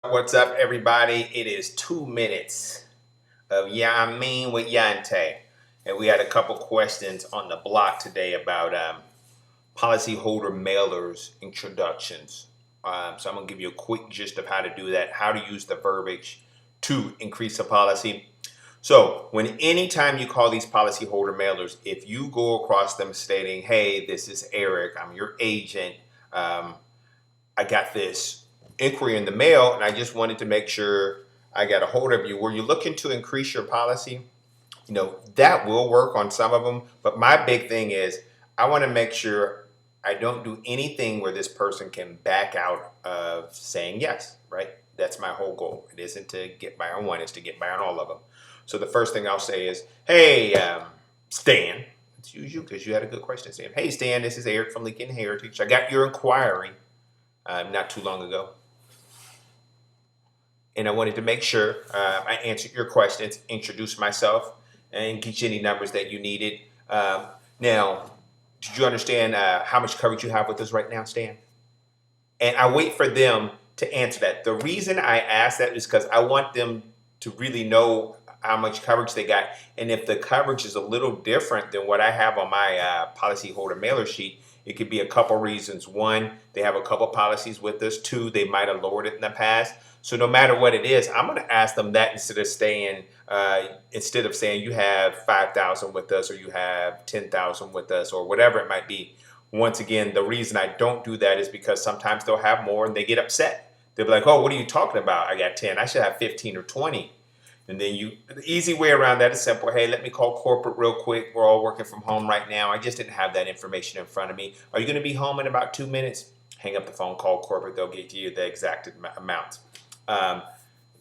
What's up, everybody? It is 2 minutes of Yeah I Mean with Yante. And we had a couple questions on the block today about policyholder mailers introductions. So I'm going to give you a quick gist of how to do that, how to use the verbiage to increase a policy. So when anytime you call these policyholder mailers, if you go across them stating, hey, this is Eric, I'm your agent, um, I got this inquiry in the mail and I just wanted to make sure I got a hold of you. Were you looking to increase your policy? That will work on some of them. But my big thing is I want to make sure I don't do anything where this person can back out of saying yes, right? That's my whole goal. It isn't to get by on one, it's to get by on all of them. So the first thing I'll say is, hey, Stan, it's you because you had a good question, Stan. Hey, Stan, this is Eric from Lincoln Heritage. I got your inquiry not too long ago. And I wanted to make sure I answered your questions, introduce myself, and get you any numbers that you needed. Now, did you understand how much coverage you have with us right now, Stan? And I wait for them to answer that. The reason I ask that is because I want them to really know how much coverage they got. And if the coverage is a little different than what I have on my policyholder mailer sheet, it could be a couple reasons. One, they have a couple policies with us. Two, they might have lowered it in the past. So no matter what it is, I'm going to ask them that instead of saying you have 5,000 with us or you have 10,000 with us or whatever it might be. Once again, the reason I don't do that is because sometimes they'll have more and they get upset. They'll be like, oh, what are you talking about? I got 10. I should have 15 or 20. And then the easy way around that is simple. Hey, let me call corporate real quick. We're all working from home right now. I just didn't have that information in front of me. Are you going to be home in about 2 minutes? Hang up the phone, call corporate. They'll get you the exact amount. Um,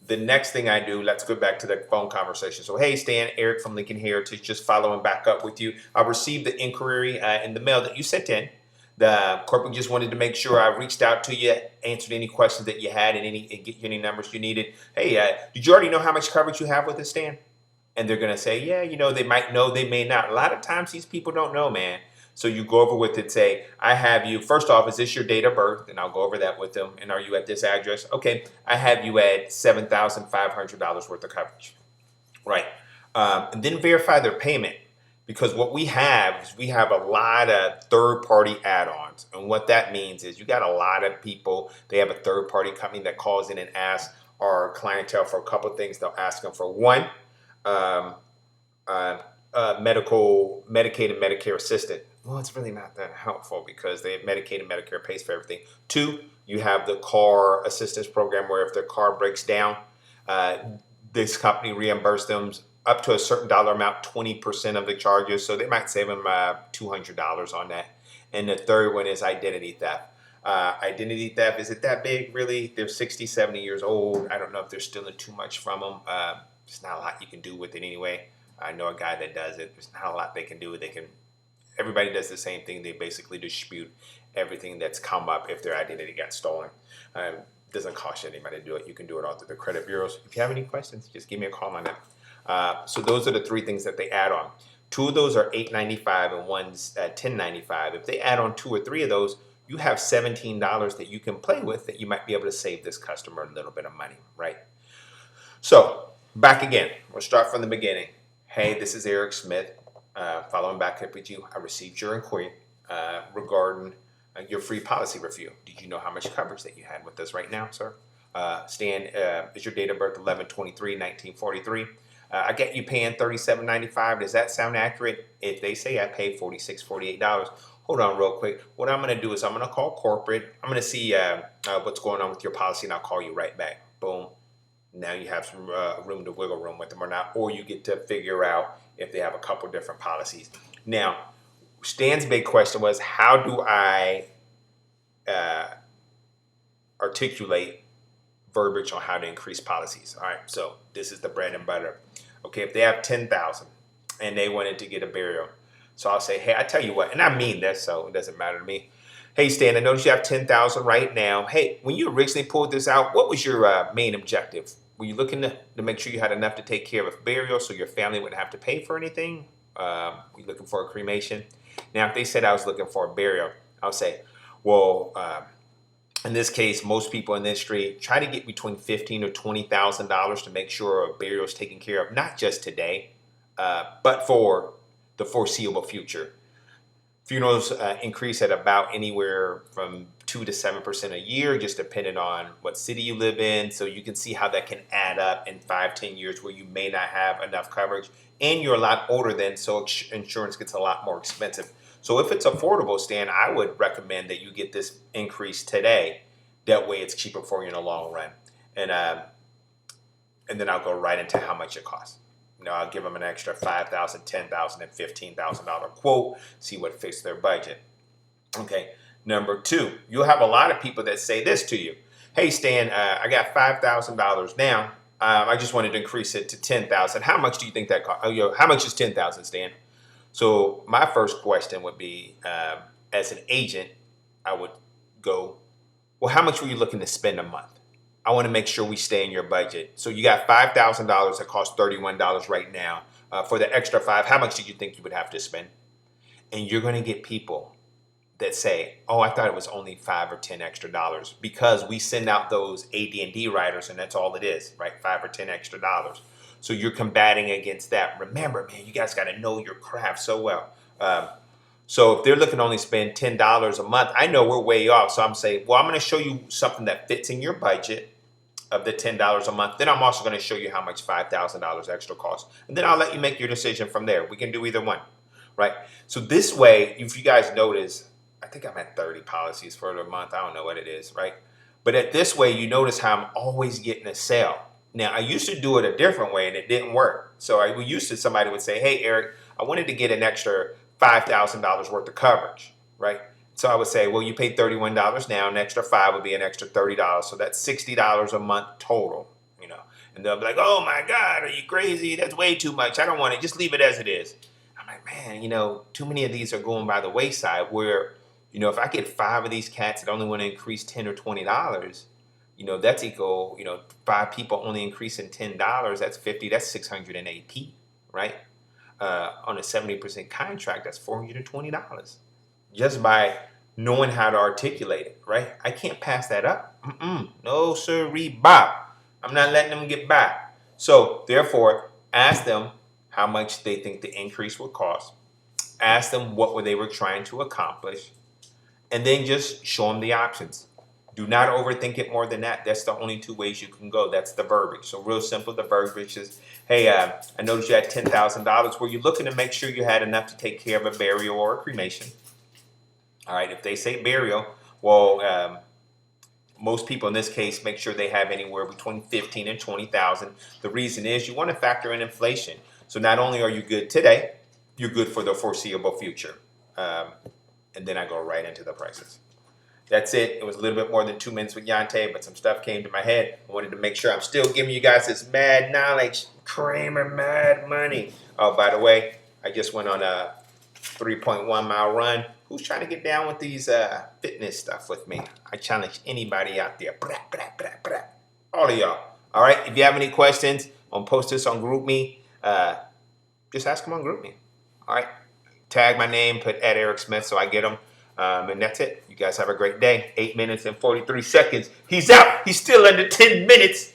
the next thing I do, let's go back to the phone conversation. So, hey, Stan, Eric from Lincoln Heritage, just following back up with you. I received the inquiry in the mail that you sent in. The corporate just wanted to make sure I reached out to you, answered any questions that you had, and get you any numbers you needed. Hey, did you already know how much coverage you have with this, Stan? And they're going to say, yeah, they might know, they may not. A lot of times these people don't know, man. So you go over with it, say, I have you, first off, is this your date of birth? And I'll go over that with them. And are you at this address? Okay, I have you at $7,500 worth of coverage. Right. And then verify their payment. Because what we have is we have a lot of third-party add-ons. And what that means is you got a lot of people, they have a third-party company that calls in and asks our clientele for a couple of things. They'll ask them for one, um, Medicaid and Medicare assistant. Well, it's really not that helpful because they have Medicaid and Medicare pays for everything. Two, you have the car assistance program where if their car breaks down, uh, this company reimburses them up to a certain dollar amount, 20% of the charges. So they might save them $200 on that. And the third one is identity theft. Identity theft, is it that big? Really? They're 60, 70 years old. I don't know if they're stealing too much from them. There's not a lot you can do with it anyway. I know a guy that does it. There's not a lot they can do. Everybody does the same thing. They basically dispute everything that's come up if their identity got stolen. Doesn't cost you anybody to do it. You can do it all through the credit bureaus. If you have any questions, just give me a call on that. So those are the three things that they add on. Two of those are $8.95 and one's $10.95. If they add on two or three of those, you have $17 that you can play with that you might be able to save this customer a little bit of money, right? So back again, we'll start from the beginning. Hey, this is Eric Smith. Following back up with you, I received your inquiry regarding your free policy review. Did you know how much coverage that you had with us right now, sir? Stan, is your date of birth 11/23/1943? I get you paying $37.95. Does that sound accurate? If they say I pay $46, $48, hold on real quick. What I'm going to do is I'm going to call corporate. I'm going to see what's going on with your policy, and I'll call you right back. Boom. Now you have some room to wiggle room with them or not, or you get to figure out if they have a couple different policies. Now, Stan's big question was, how do I articulate verbiage on how to increase policies? All right, so this is the bread and butter. Okay, if they have 10,000 and they wanted to get a burial, so I'll say, hey, I tell you what, and I mean this, so it doesn't matter to me. Hey, Stan, I notice you have 10,000 right now. Hey, when you originally pulled this out, what was your main objective? Were you looking to make sure you had enough to take care of a burial so your family wouldn't have to pay for anything? Were you looking for a cremation? Now, if they said I was looking for a burial, I'll say, well, in this case, most people in this industry try to get between $15,000 or $20,000 to make sure a burial is taken care of, not just today, but for the foreseeable future. Funerals increase at about anywhere from 2 to 7% a year, just depending on what city you live in. So you can see how that can add up in 5, 10 years where you may not have enough coverage, and you're a lot older then, so insurance gets a lot more expensive. So if it's affordable, Stan, I would recommend that you get this increase today. That way it's cheaper for you in the long run. And then I'll go right into how much it costs. I'll give them an extra $5,000, $10,000, and $15,000 quote, see what fits their budget. Okay. Number two, you'll have a lot of people that say this to you. Hey, Stan, I got $5,000 now. I just wanted to increase it to $10,000. How much do you think that costs? How much is $10,000, Stan? So my first question would be, as an agent, I would go, well, how much were you looking to spend a month? I want to make sure we stay in your budget. So you got $5,000 that costs $31 right now. For the extra $5, how much did you think you would have to spend? And you're going to get people that say, oh, I thought it was only $5 or $10 extra dollars, because we send out those AD&D riders and that's all it is, right? $5 or $10 extra dollars. So you're combating against that. Remember, man, you guys got to know your craft so well. So if they're looking to only spend $10 a month, I know we're way off. So I'm saying, well, I'm going to show you something that fits in your budget of the $10 a month. Then I'm also going to show you how much $5,000 extra costs. And then I'll let you make your decision from there. We can do either one, right? So this way, if you guys notice, I think I'm at 30 policies for the month. I don't know what it is, right? But at this way, you notice how I'm always getting a sale. Now, I used to do it a different way and it didn't work. So I used to, somebody would say, hey, Eric, I wanted to get an extra $5,000 worth of coverage, right? So I would say, well, you paid $31 now, an extra $5 would be an extra $30. So that's $60 a month total, and they'll be like, oh my God, are you crazy? That's way too much. I don't want it. Just leave it as it is. I'm like, man, too many of these are going by the wayside where, if I get 5 of these cats that only want to increase $10 or $20, that's equal, 5 people only increasing $10, that's 50, that's 608p, right? On a 70% contract, that's $420. Just by knowing how to articulate it, right? I can't pass that up. No, sirree, Bob. I'm not letting them get by. So, therefore, ask them how much they think the increase will cost. Ask them what they were trying to accomplish. And then just show them the options. Do not overthink it more than that. That's the only 2 ways you can go. That's the verbiage. So real simple, the verbiage is, hey, I noticed you had $10,000. Were you looking to make sure you had enough to take care of a burial or a cremation? All right, if they say burial, well, most people in this case make sure they have anywhere between 15 and 20,000. The reason is you want to factor in inflation. So not only are you good today, you're good for the foreseeable future. And then I go right into the prices. That's it. It was a little bit more than 2 minutes with Yante, but some stuff came to my head. I wanted to make sure I'm still giving you guys this mad knowledge. Kramer mad money. Oh, by the way, I just went on a 3.1 mile run. Who's trying to get down with these fitness stuff with me? I challenge anybody out there. Blah, blah, blah, blah. All of y'all. All right. If you have any questions, I'll post this on GroupMe. Just ask them on GroupMe. All right. Tag my name, put @Eric Smith so I get them. And that's it. You guys have a great day. 8 minutes and 43 seconds. He's out. He's still under 10 minutes.